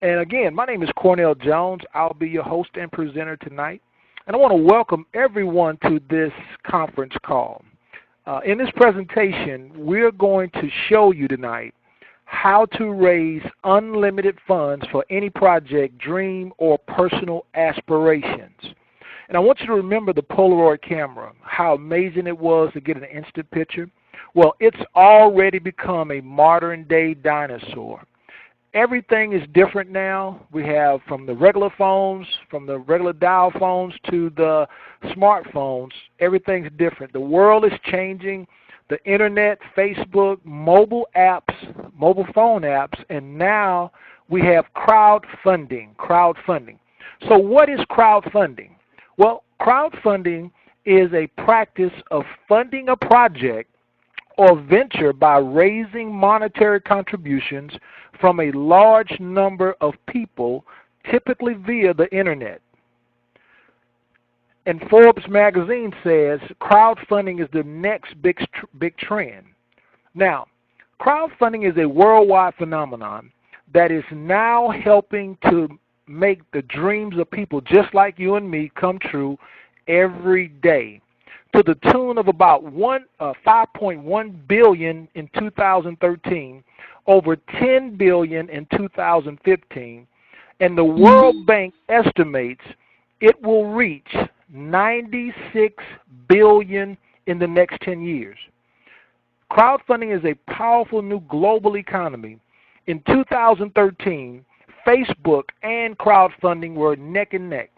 And again, my name is Cornell Jones. I'll be your host and presenter tonight. And I want to welcome everyone to this conference call. In this presentation, we're going to show you tonight how to raise unlimited funds for any project, dream, or personal aspirations. And I want you to remember the Polaroid camera, how amazing it was to get an instant picture. Well, it's already become a modern-day dinosaur. Everything is different now. We have from the regular phones, from the regular dial phones to the smartphones, everything's different. The world is changing. The internet, Facebook, mobile apps, mobile phone apps, and now we have crowdfunding. So what is crowdfunding? Well, crowdfunding is a practice of funding a project or venture by raising monetary contributions from a large number of people, typically via the internet. And Forbes magazine says crowdfunding is the next big trend. Now, crowdfunding is a worldwide phenomenon that is now helping to make the dreams of people just like you and me come true every day, to the tune of about 5.1 billion in 2013, over 10 billion in 2015, and the World Bank estimates it will reach 96 billion in the next 10 years. Crowdfunding is a powerful new global economy. In 2013, Facebook and crowdfunding were neck and neck,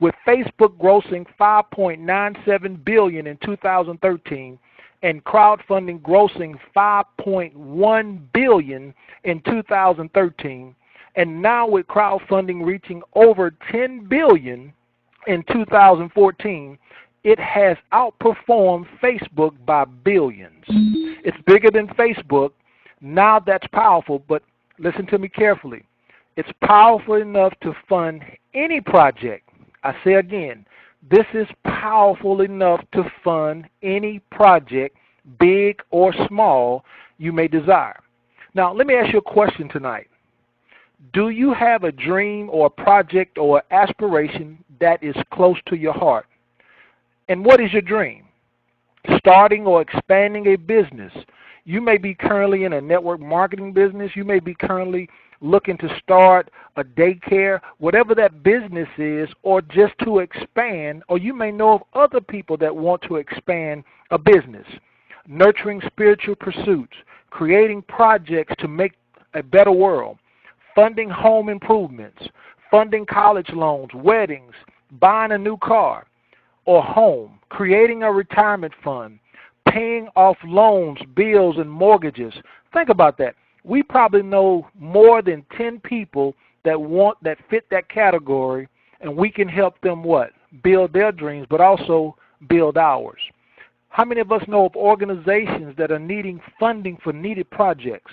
with Facebook grossing 5.97 billion in 2013 and crowdfunding grossing 5.1 billion in 2013, and now with crowdfunding reaching over 10 billion in 2014, it has outperformed Facebook by billions. It's bigger than Facebook. Now that's powerful, but listen to me carefully. It's powerful enough to fund any project. I say again, this is powerful enough to fund any project, big or small, you may desire. Now, let me ask you a question tonight. Do you have a dream or a project or aspiration that is close to your heart? And what is your dream? Starting or expanding a business. You may be currently in a network marketing business. You may be currently looking to start a daycare, whatever that business is, or just to expand, or you may know of other people that want to expand a business. Nurturing spiritual pursuits, creating projects to make a better world, funding home improvements, funding college loans, weddings, buying a new car or home, creating a retirement fund, paying off loans, bills, and mortgages. Think about that. We probably know more than 10 people that fit that category, and we can help them what? Build their dreams, but also build ours. How many of us know of organizations that are needing funding for needed projects,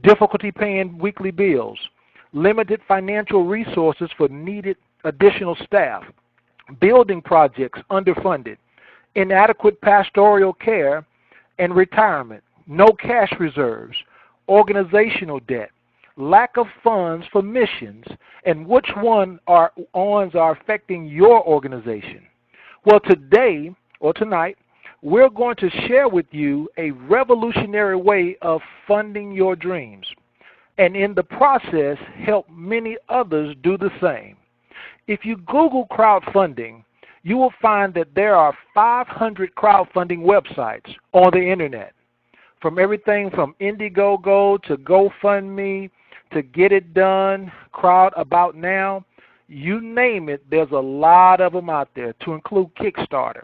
difficulty paying weekly bills, limited financial resources for needed additional staff, building projects underfunded, inadequate pastoral care and retirement, no cash reserves, organizational debt, lack of funds for missions, and which ones are affecting your organization? Well, today or tonight, we're going to share with you a revolutionary way of funding your dreams, and in the process, help many others do the same. If you Google crowdfunding, you will find that there are 500 crowdfunding websites on the internet. From everything from Indiegogo to GoFundMe to Get It Done, Crowd About Now, you name it, there's a lot of them out there, to include Kickstarter.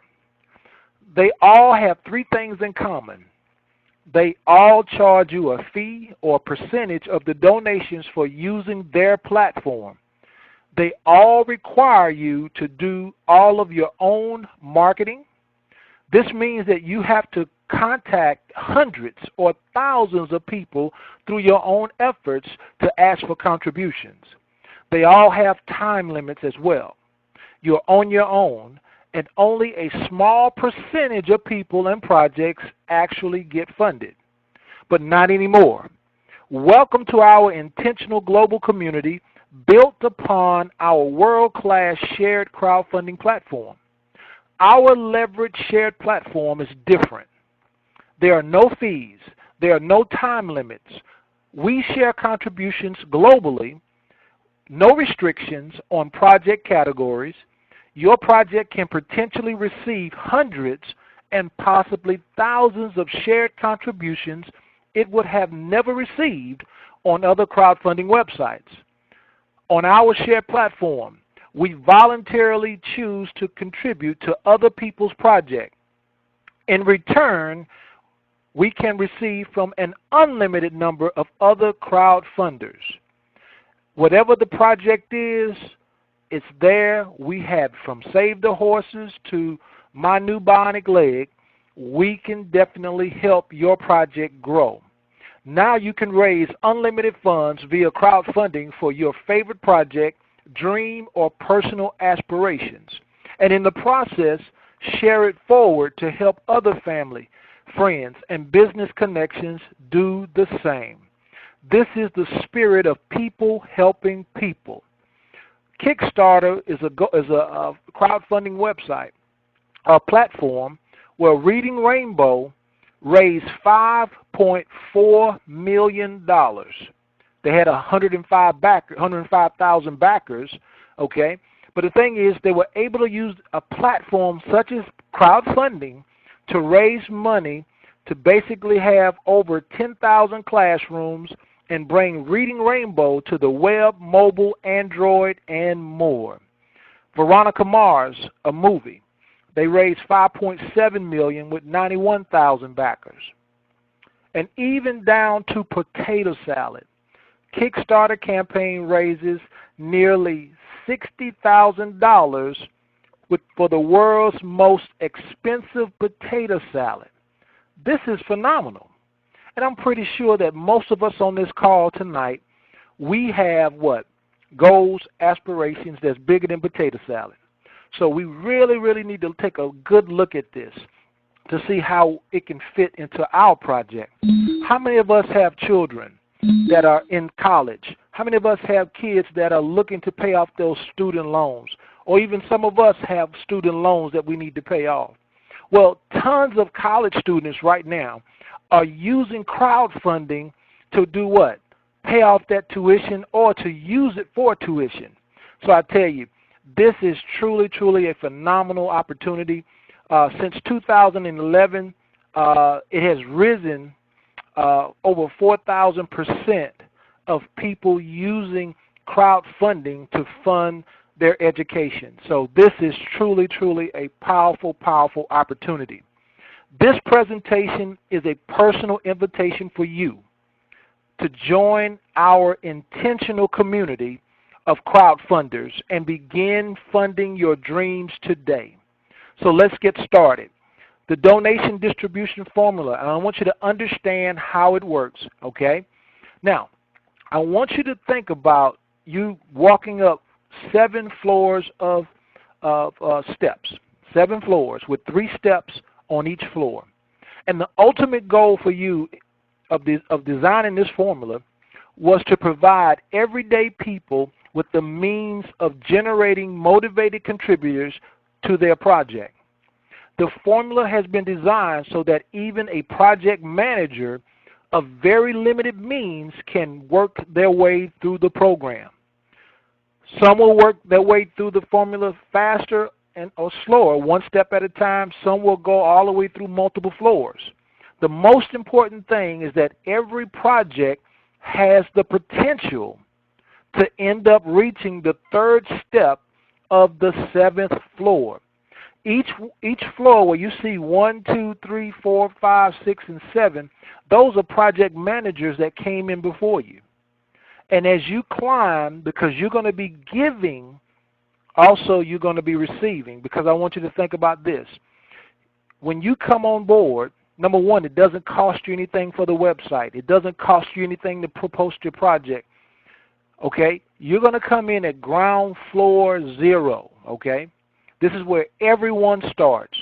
They all have three things in common. They all charge you a fee or percentage of the donations for using their platform. They all require you to do all of your own marketing. This means that you have to contact hundreds or thousands of people through your own efforts to ask for contributions. They all have time limits as well. You're on your own, and only a small percentage of people and projects actually get funded. But not anymore. Welcome to our intentional global community. built upon our world-class shared crowdfunding platform. Our leverage shared platform is different. There are no fees. There are no time limits. We share contributions globally, no restrictions on project categories. Your project can potentially receive hundreds and possibly thousands of shared contributions it would have never received on other crowdfunding websites. On our shared platform, we voluntarily choose to contribute to other people's projects. In return, we can receive from an unlimited number of other crowdfunders. Whatever the project is, it's there. We have from Save the Horses to My New Bionic Leg. We can definitely help your project grow. Now you can raise unlimited funds via crowdfunding for your favorite project, dream, or personal aspirations. And in the process, share it forward to help other family, friends, and business connections do the same. This is the spirit of people helping people. Kickstarter is a crowdfunding website, a platform where Reading Rainbow raised $5.4 million. They had 105,000 backers, okay? But the thing is, they were able to use a platform such as crowdfunding to raise money to basically have over 10,000 classrooms and bring Reading Rainbow to the web, mobile, Android, and more. Veronica Mars, a movie. They raised $5.7 million with 91,000 backers. And even down to potato salad. Kickstarter campaign raises nearly $60,000 for the world's most expensive potato salad. This is phenomenal. And I'm pretty sure that most of us on this call tonight, we have what? Goals, aspirations that's bigger than potato salad. So we really, really need to take a good look at this to see how it can fit into our project. How many of us have children that are in college? How many of us have kids that are looking to pay off those student loans? Or even some of us have student loans that we need to pay off. Well, tons of college students right now are using crowdfunding to do what? Pay off that tuition or to use it for tuition. So I tell you, this is truly, truly a phenomenal opportunity. Since 2011, it has risen over 4,000% of people using crowdfunding to fund their education. So this is truly, truly a powerful, powerful opportunity. This presentation is a personal invitation for you to join our intentional community of crowdfunders and begin funding your dreams today. So let's get started. The donation distribution formula, and I want you to understand how it works, okay? Now, I want you to think about you walking up 7 floors of steps, 7 floors with 3 steps on each floor. And the ultimate goal for you of designing this formula was to provide everyday people with the means of generating motivated contributors to their project. The formula has been designed so that even a project manager of very limited means can work their way through the program. Some will work their way through the formula faster or slower, one step at a time. Some will go all the way through multiple floors. The most important thing is that every project has the potential to end up reaching the 3rd step of the 7th floor. Each floor where you see 1, 2, 3, 4, 5, 6, and 7, those are project managers that came in before you. And as you climb, because you're going to be giving, also you're going to be receiving, because I want you to think about this. When you come on board, number one, it doesn't cost you anything for the website. It doesn't cost you anything to post your project. Okay? You're going to come in at ground floor 0, okay? This is where everyone starts.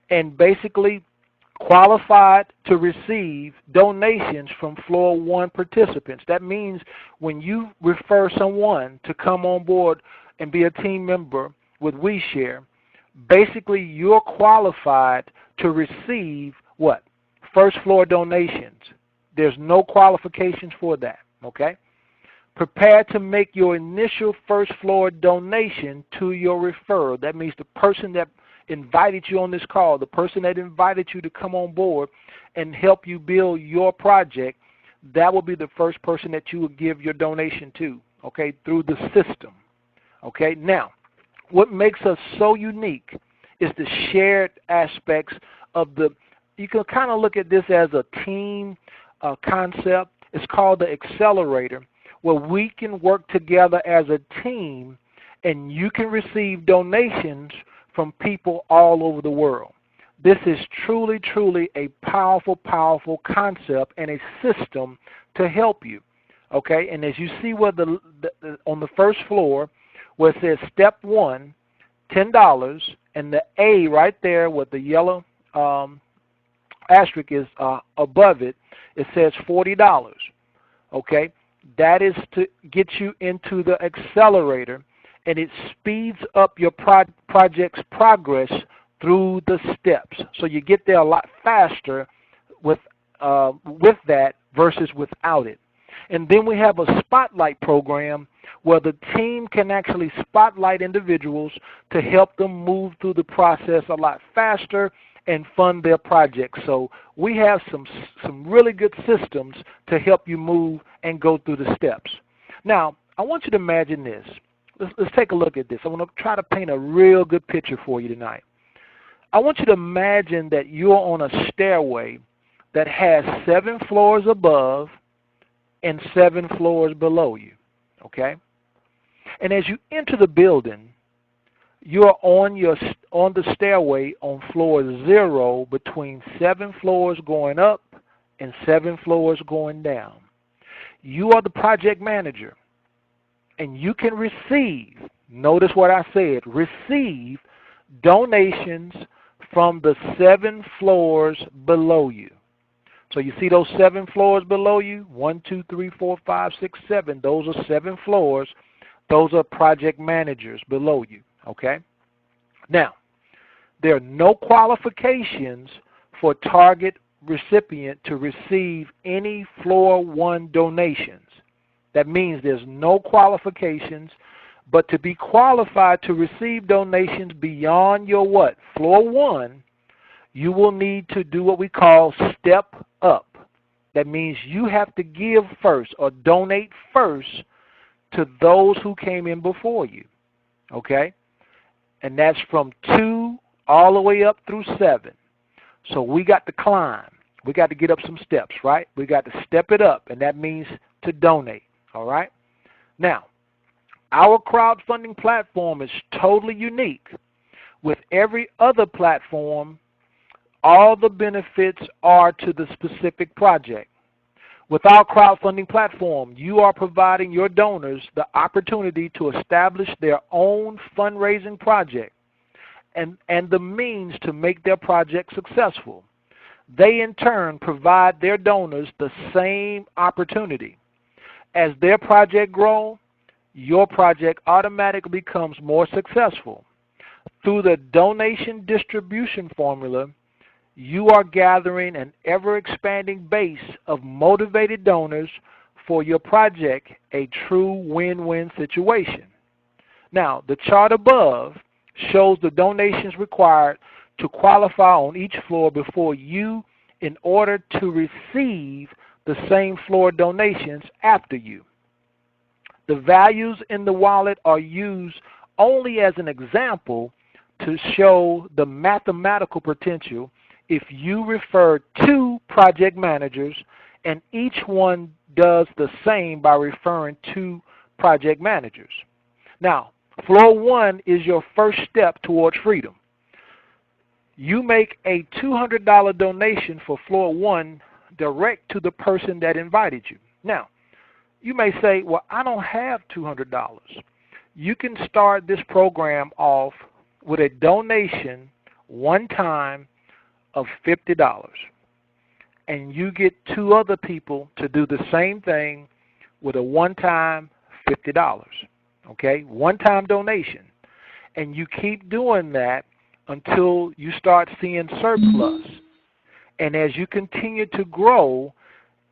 And basically, qualified to receive donations from floor one participants. That means when you refer someone to come on board and be a team member with WeShare, basically you're qualified to receive what? First floor donations. There's no qualifications for that, okay? Prepare to make your initial first floor donation to your referral. That means the person that invited you on this call, the person that invited you to come on board and help you build your project, that will be the first person that you will give your donation to, okay, through the system. Okay, now, what makes us so unique is the shared aspects of the, you can kind of look at this as a team concept. It's called the accelerator, where we can work together as a team and you can receive donations from people all over the world. This is truly, truly a powerful, powerful concept and a system to help you. Okay, and as you see where on the first floor where it says step one, $10, and the A right there with the yellow asterisk is above it, it says $40. Okay, that is to get you into the accelerator, and it speeds up your project's progress through the steps. So you get there a lot faster with that versus without it. And then we have a spotlight program where the team can actually spotlight individuals to help them move through the process a lot faster and fund their projects. So we have some really good systems to help you move and go through the steps. Now, I want you to imagine this. Let's take a look at this. I want to try to paint a real good picture for you tonight. I want you to imagine that you're on a stairway that has 7 floors above and 7 floors below you, okay? And as you enter the building, you're on the stairway on floor 0 between 7 floors going up and 7 floors going down. You are the project manager, and you can receive, notice what I said, receive donations from the 7 floors below you. So you see those 7 floors below you? 1, 2, 3, 4, 5, 6, 7. Those are 7 floors. Those are project managers below you, okay? Now, there are no qualifications for target recipient to receive any floor 1 donations. That means there's no qualifications, but to be qualified to receive donations beyond your what? Floor 1, you will need to do what we call step up. That means you have to give first or donate first to those who came in before you, okay? And that's from 2 all the way up through 7. So we got to climb. We got to get up some steps, right? We got to step it up, and that means to donate, all right? Now, our crowdfunding platform is totally unique. With every other platform, all the benefits are to the specific project. With our crowdfunding platform, you are providing your donors the opportunity to establish their own fundraising project and the means to make their project successful. They in turn provide their donors the same opportunity. As their project grows, your project automatically becomes more successful. Through the donation distribution formula, you are gathering an ever-expanding base of motivated donors for your project, a true win-win situation. Now, the chart above shows the donations required to qualify on each floor before you in order to receive the same floor donations after you. The values in the wallet are used only as an example to show the mathematical potential if you refer 2 project managers and each one does the same by referring 2 project managers. Now, floor 1 is your first step towards freedom. You make a $200 donation for floor 1 direct to the person that invited you. Now, you may say, well, I don't have $200. You can start this program off with a donation one time of $50. And you get two other people to do the same thing with a one-time $50. Okay? One-time donation. And you keep doing that until you start seeing surplus. And as you continue to grow,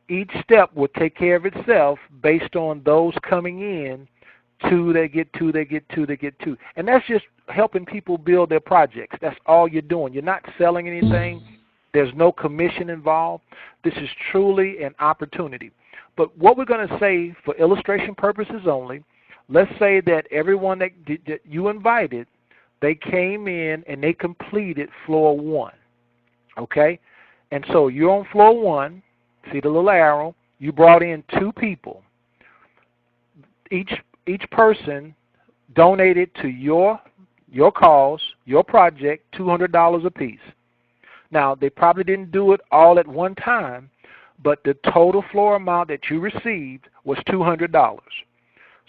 each step will take care of itself based on those coming in. Two, they get two, they get two, they get two. And that's just helping people build their projects. That's all you're doing. You're not selling anything. There's no commission involved. This is truly an opportunity. But what we're going to say for illustration purposes only, let's say that everyone that you invited, they came in and they completed floor 1. Okay? And so you're on floor 1. See the little arrow? You brought in 2 people. Each person donated to your cause, your project, $200 apiece. Now, they probably didn't do it all at one time, but the total floor amount that you received was $200.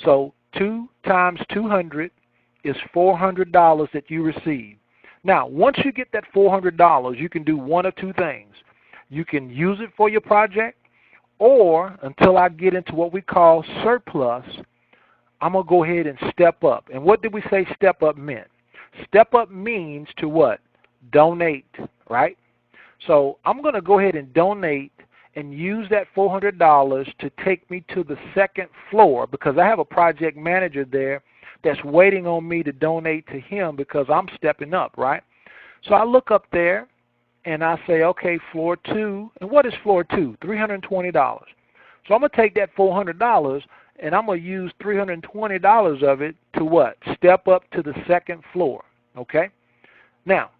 So 2 times 200 is $400 that you received. Now, once you get that $400, you can do one of two things. You can use it for your project, or until I get into what we call surplus, I'm going to go ahead and step up. And what did we say step up meant? Step up means to what? Donate, right? So I'm going to go ahead and donate and use that $400 to take me to the second floor, because I have a project manager there that's waiting on me to donate to him because I'm stepping up, right? So I look up there and I say, okay, floor 2. And what is floor 2? $320. So I'm going to take that $400 and I'm going to use $320 of it to what? Step up to the second floor, okay? Now,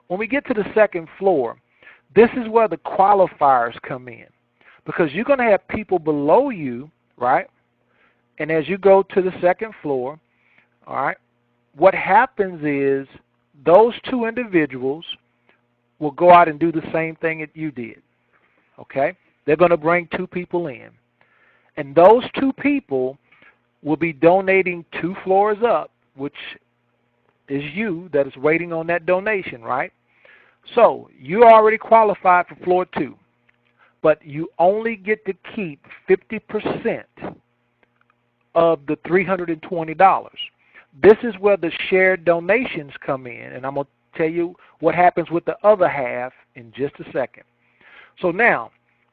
when we get to the second floor, this is where the qualifiers come in, because you're going to have people below you, right? And as you go to the second floor, all right, what happens is those 2 individuals will go out and do the same thing that you did, okay? They're going to bring 2 people in. And those 2 people will be donating 2 floors up, which is you that is waiting on that donation, right? So you already qualified for floor 2, but you only get to keep 50% of the $320. This is where the shared donations come in, and I'm going to tell you what happens with the other half in just a second. So now,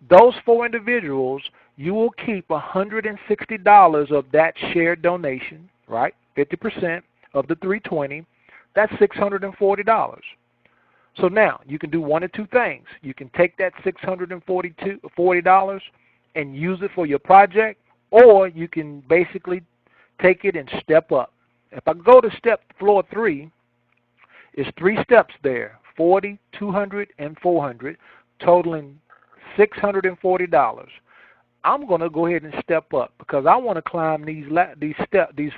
those 4 individuals, you will keep $160 of that shared donation, right? 50% of the $320. That's $640. So now, you can do one of two things. You can take that $640 and use it for your project, or you can basically take it and step up. If I go to floor 3, it's 3 steps there, 40, 200, and 400, totaling $640. I'm going to go ahead and step up because I want to climb these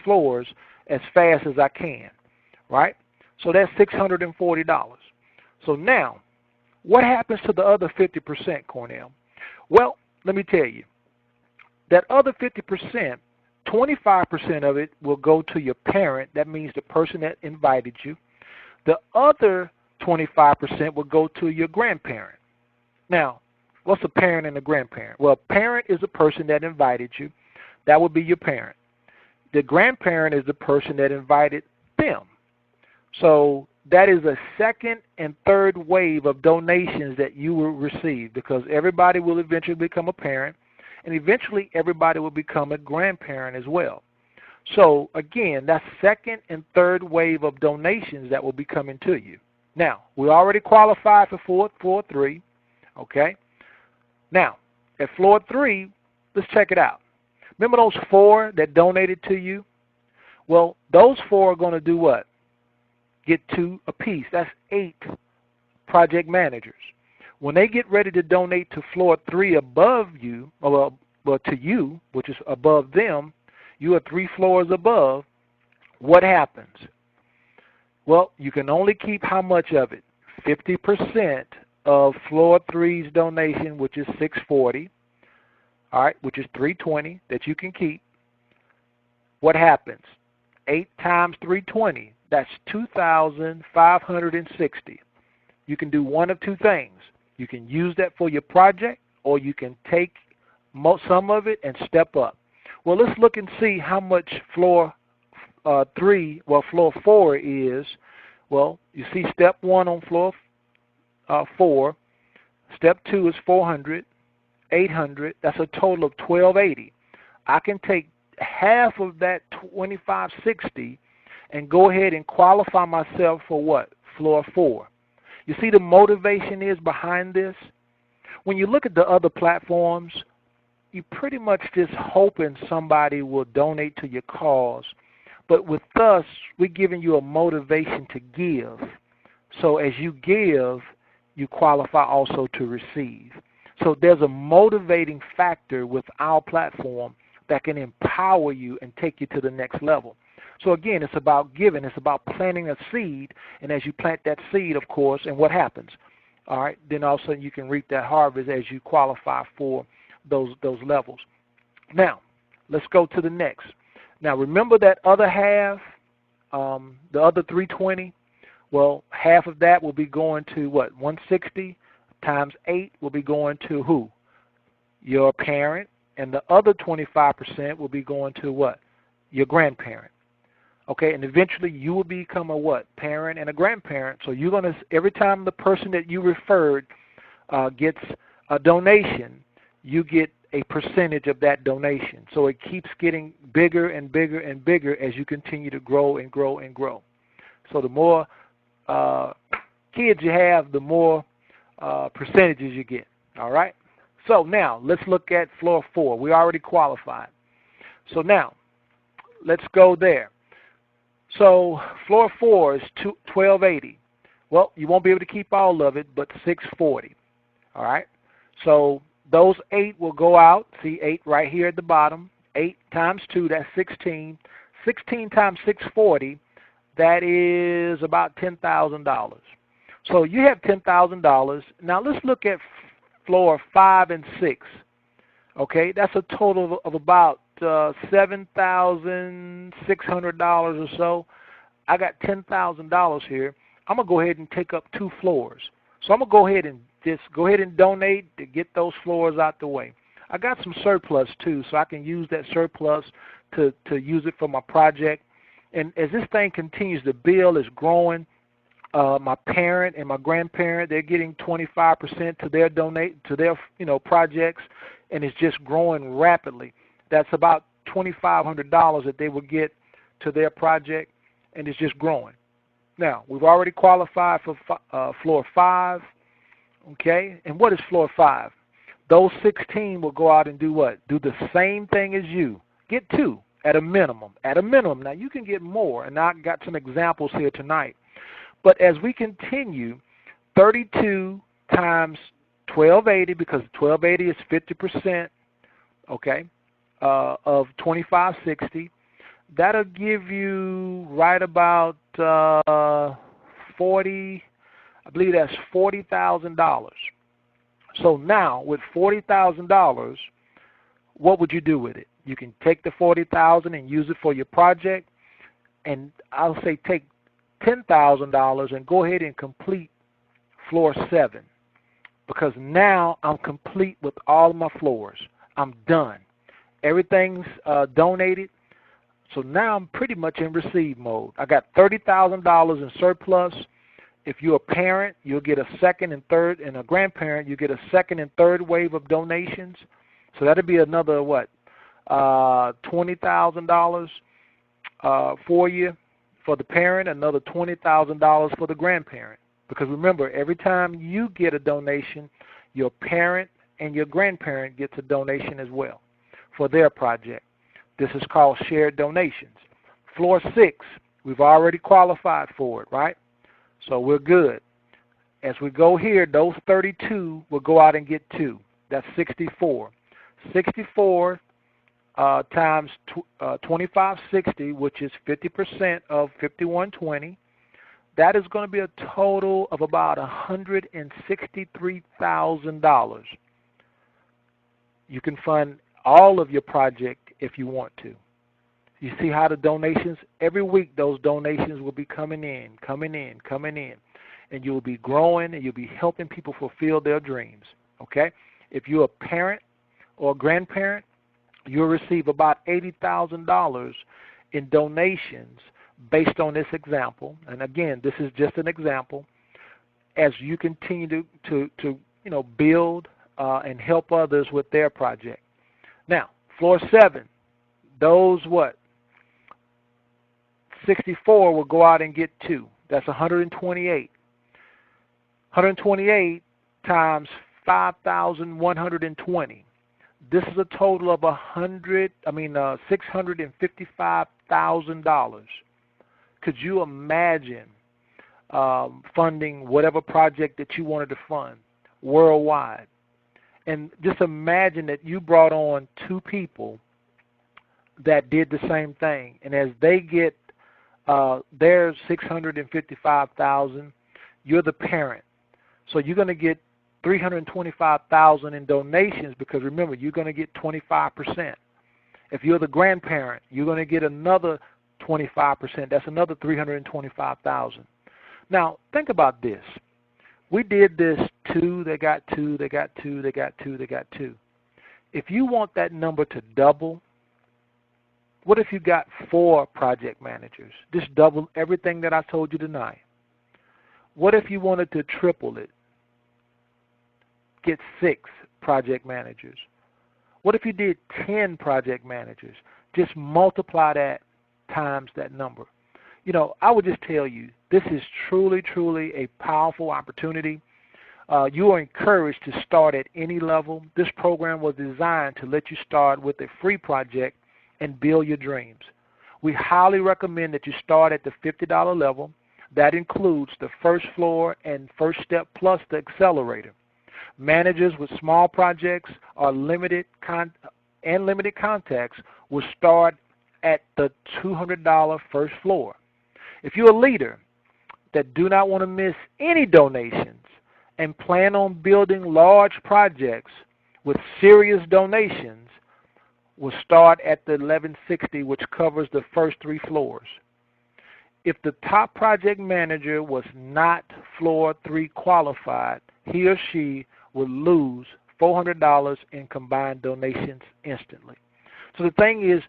floors as fast as I can, right? So that's $640. So now, what happens to the other 50%, Cornell? Well, let me tell you. That other 50%, 25% of it will go to your parent. That means the person that invited you. The other 25% will go to your grandparent. Now, what's a parent and a grandparent? Well, a parent is the person that invited you. That would be your parent. The grandparent is the person that invited them. So that is a second and third wave of donations that you will receive, because everybody will eventually become a parent, and eventually everybody will become a grandparent as well. So again, that's second and third wave of donations that will be coming to you. Now, we already qualified for floor 3, okay? Now, at floor 3, let's check it out. Remember those 4 that donated to you? Well, those 4 are going to do what? Get 2 apiece. That's 8 project managers. When they get ready to donate to floor 3 above you, well, to you, which is above them, you are 3 floors above, what happens? Well, you can only keep how much of it? 50% of floor 3's donation, which is $640, all right, which is $320 that you can keep. What happens? 8 times $320, that's $2,560. you can do one of two things. You can use that for your project, or you can take some of it and step up. Well, let's look and see how much floor floor 4 is. Well, you see step 1 on floor 4. Step 2 is 400, 800. That's a total of 1280. I can take half of that 2560 and go ahead and qualify myself for what? Floor 4. You see the motivation is behind this? When you look at the other platforms, you pretty much just hoping somebody will donate to your cause. But with us, we're giving you a motivation to give. So as you give, you qualify also to receive. So there's a motivating factor with our platform that can empower you and take you to the next level. So again, it's about giving. It's about planting a seed. And as you plant that seed, of course, and what happens? All right, then all of a sudden you can reap that harvest as you qualify for those levels. Now, let's go to the next. Now, remember that other half, the other 320? Well, half of that will be going to what? 160 times 8 will be going to who? Your parent. And the other 25% will be going to what? Your grandparent. Okay, and eventually you will become a what? Parent and a grandparent. So you're going to, every time the person that you referred gets a donation, you get a percentage of that donation. So it keeps getting bigger and bigger and bigger as you continue to grow and grow and grow. So the more kids you have, the more percentages you get. All right? So now let's look at floor 4. We already qualified. So now let's go there. So floor 4 is 1280. Well, you won't be able to keep all of it, but 640. All right? So those 8 will go out. See 8 right here at the bottom. 8 times 2, that's 16. 16 times 640, that is about $10,000. So you have $10,000. Now let's look at floor 5 and 6. Okay, that's a total of about $7,600 or so. I got $10,000 here. I'm gonna go ahead and take up 2 floors. So I'm gonna go ahead and just donate to get those floors out the way. I got some surplus too, so I can use that surplus to use it for my project. And as this thing continues to build, it's growing. My parent and my grandparent, they're getting 25% to their projects, and it's just growing rapidly. That's about $2,500 that they will get to their project, and it's just growing. Now, we've already qualified for floor 5, okay? And what is floor 5? Those 16 will go out and do what? Do the same thing as you. Get 2 at a minimum. At a minimum. Now, you can get more, and I got some examples here tonight. But as we continue, 32 times 1280, because 1280 is 50%, okay, of 2560, that'll give you right about 40, I believe that's $40,000. So now, with $40,000, what would you do with it? You can take the $40,000 and use it for your project, and I'll say take $10,000 and go ahead and complete floor 7, because now I'm complete with all of my floors. I'm done. Everything's donated, so now I'm pretty much in receive mode. I got $30,000 in surplus. If you're a parent, you'll get a second and third, and a grandparent, you get a second and third wave of donations. So that'll be another what? $20,000 for you. For the parent, another $20,000 for the grandparent. Because remember, every time you get a donation, your parent and your grandparent gets a donation as well for their project. This is called shared donations. Floor 6, we've already qualified for it, right? So we're good. As we go here, those 32 will go out and get 2. That's 64. 64 times 2560, which is 50% of 5120, that is going to be a total of about $163,000. You can fund all of your project if you want to. You see how the donations, every week those donations will be coming in. and you'll be growing and you'll be helping people fulfill their dreams. Okay? If you're a parent or a grandparent, you'll receive about $80,000 in donations based on this example. And again, this is just an example. As you continue to build and help others with their project. Now, floor 7, those 64 will go out and get 2. That's 128. 128 times 5,120. This is a total of $655,000. Could you imagine funding whatever project that you wanted to fund worldwide? And just imagine that you brought on 2 people that did the same thing, and as they get their $655,000, you're the parent, so you're going to get $325,000 in donations, because remember, you're going to get 25%. If you're the grandparent, you're going to get another 25%. That's another $325,000. Now, think about this. We did this 2, they got 2, they got 2, they got 2, they got 2. If you want that number to double, what if you got 4 project managers? Just double everything that I told you tonight. What if you wanted to triple it? Get 6 project managers. What if you did 10 project managers? Just multiply that times that number. I would just tell you, this is truly, truly a powerful opportunity. You are encouraged to start at any level. This program was designed to let you start with a free project and build your dreams. We highly recommend that you start at the $50 level. That includes the first floor and first step plus the accelerator. Managers with small projects or limited contacts will start at the $200 first floor. If you're a leader that do not want to miss any donations and plan on building large projects with serious donations, will start at the $1,160, which covers the first 3 floors. If the top project manager was not floor 3 qualified, he or she would lose $400 in combined donations instantly. So the thing is,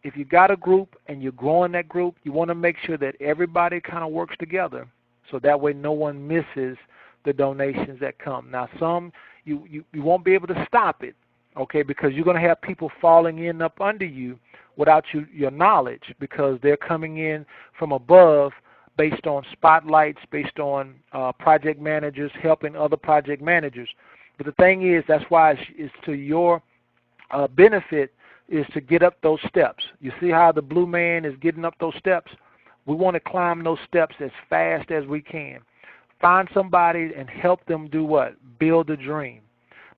if you got a group and you're growing that group, you want to make sure that everybody kind of works together, so that way no one misses the donations that come. Now, some you won't be able to stop it, okay, because you're going to have people falling in up under you without your knowledge, because they're coming in from above based on spotlights, based on project managers helping other project managers. But the thing is, that's why it's to your benefit is to get up those steps. You see how the blue man is getting up those steps? We want to climb those steps as fast as we can. Find somebody and help them do what? Build a dream.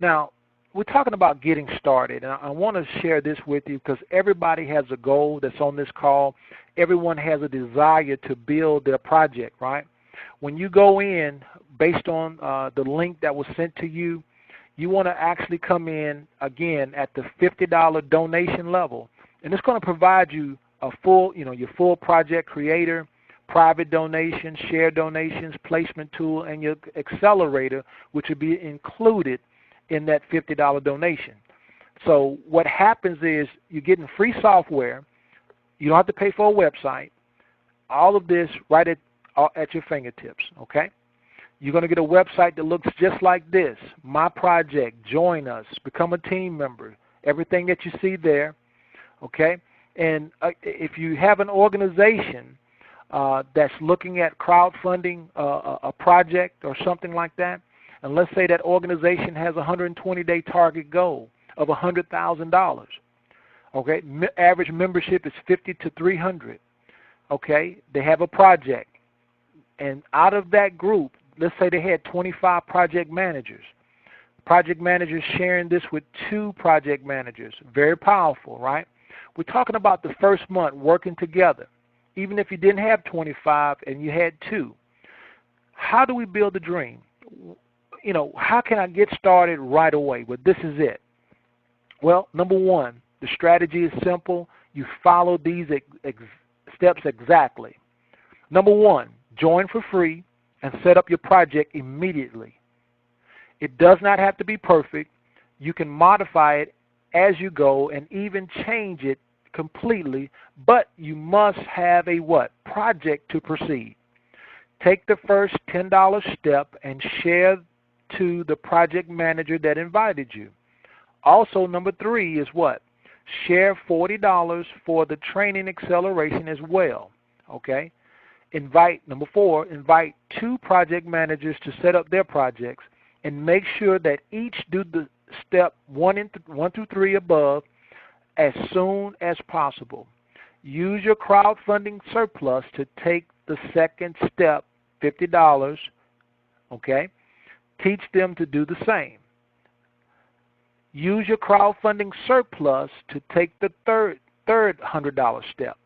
Now, we're talking about getting started, and I want to share this with you because everybody has a goal that's on this call. Everyone has a desire to build their project, right? When you go in, based on the link that was sent to you, you want to actually come in, again, at the $50 donation level. And it's going to provide you a full, your full project creator, private donations, shared donations, placement tool, and your accelerator, which will be included in that $50 donation. So what happens is you're getting free software. You don't have to pay for a website. All of this right at your fingertips, okay? You're going to get a website that looks just like this. My project, join us, become a team member, everything that you see there, okay? And if you have an organization that's looking at crowdfunding a project or something like that, and let's say that organization has a 120-day target goal of $100,000, okay? Average membership is 50 to 300, okay? They have a project, and out of that group, let's say they had 25 project managers. Project managers sharing this with 2 project managers. Very powerful, right? We're talking about the first month working together. Even if you didn't have 25 and you had 2. How do we build a dream? How can I get started right away? Well, this is it. Well, number 1, the strategy is simple. You follow these steps exactly. Number 1, join for free. and set up your project immediately. It does not have to be perfect. You can modify it as you go and even change it completely, but you must have a what? Project to proceed. Take the first $10 step and share to the project manager that invited you. Also, number 3 is what? Share $40 for the training acceleration as well. Okay? Number 4, invite 2 project managers to set up their projects and make sure that each do the step 1 through 3 above as soon as possible. Use your crowdfunding surplus to take the second step, $50, okay? Teach them to do the same. Use your crowdfunding surplus to take the third $100 step.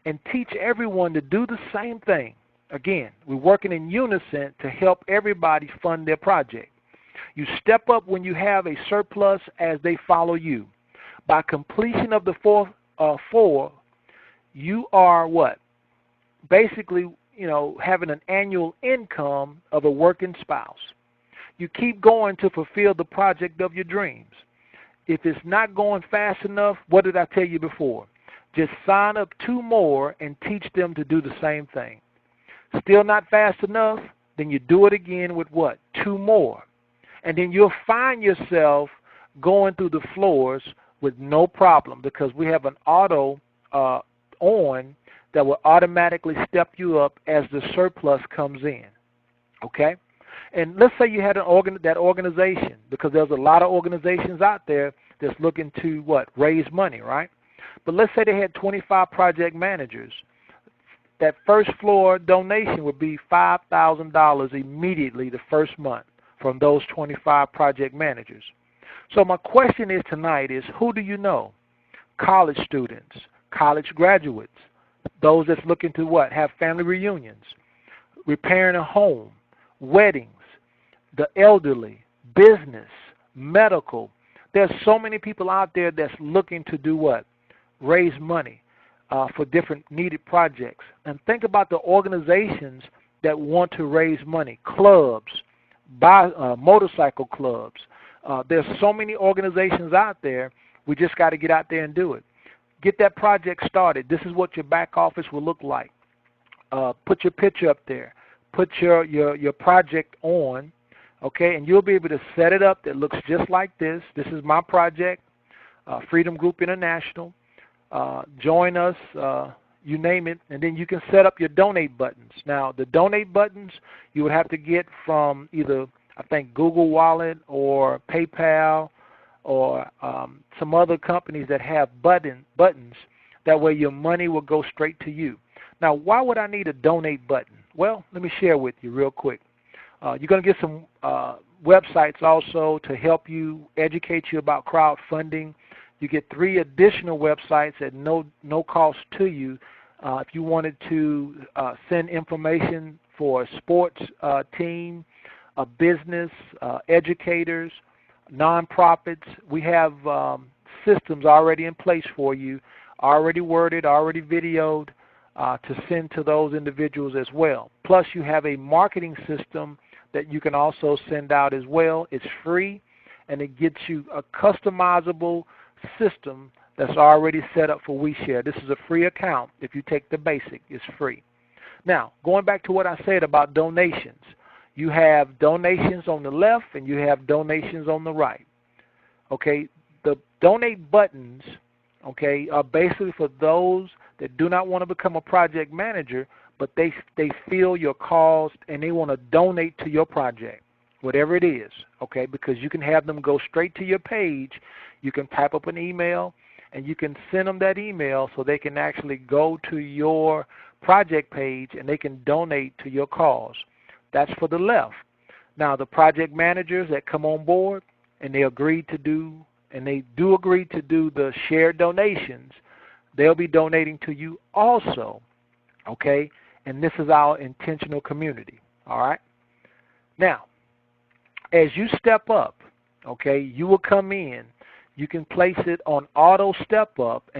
And teach everyone to do the same thing. Again, we're working in unison to help everybody fund their project. You step up when you have a surplus as they follow you. By completion of the four, you are what? Basically, having an annual income of a working spouse. You keep going to fulfill the project of your dreams. If it's not going fast enough, what did I tell you before? Just sign up 2 more and teach them to do the same thing. Still not fast enough? Then you do it again with what? 2 more. And then you'll find yourself going through the floors with no problem, because we have an auto on that will automatically step you up as the surplus comes in. Okay? And let's say you had that organization, because there's a lot of organizations out there that's looking to what? Raise money, right? But let's say they had 25 project managers. That first floor donation would be $5,000 immediately the first month from those 25 project managers. So my question is tonight is, who do you know? College students, college graduates, those that's looking to what? Have family reunions, repairing a home, weddings, the elderly, business, medical. There's so many people out there that's looking to do what? Raise money for different needed projects. And think about the organizations that want to raise money, clubs, motorcycle clubs. There's so many organizations out there. We just got to get out there and do it. Get that project started. This is what your back office will look like. Put your picture up there. Put your project on, okay, and you'll be able to set it up that looks just like this. This is my project, Freedom Group International. Join us, you name it, and then you can set up your donate buttons. Now, the donate buttons you would have to get from either, I think, Google Wallet or PayPal or some other companies that have buttons. That way your money will go straight to you. Now, why would I need a donate button? Well, let me share with you real quick. You're going to get some websites also to help you, educate you about crowdfunding. You get 3 additional websites at no cost to you if you wanted to send information for a sports team, a business, educators, nonprofits. We have systems already in place for you, already worded, already videoed to send to those individuals as well. Plus, you have a marketing system that you can also send out as well. It's free, and it gets you a customizable system that's already set up for WeShare. This is a free account. If you take the basic, it's free. Now, going back to what I said about donations, you have donations on the left and you have donations on the right. Okay, the donate buttons, okay, are basically for those that do not want to become a project manager, but they feel your cause and they want to donate to your project, whatever it is, okay, because you can have them go straight to your page. You can type up an email and you can send them that email so they can actually go to your project page and they can donate to your cause. That's for the left. Now, the project managers that come on board and they agree to do, and they do agree to do the shared donations, they'll be donating to you also, okay? And this is our intentional community, all right? Now, as you step up, okay, you will come in. You can place it on auto step up.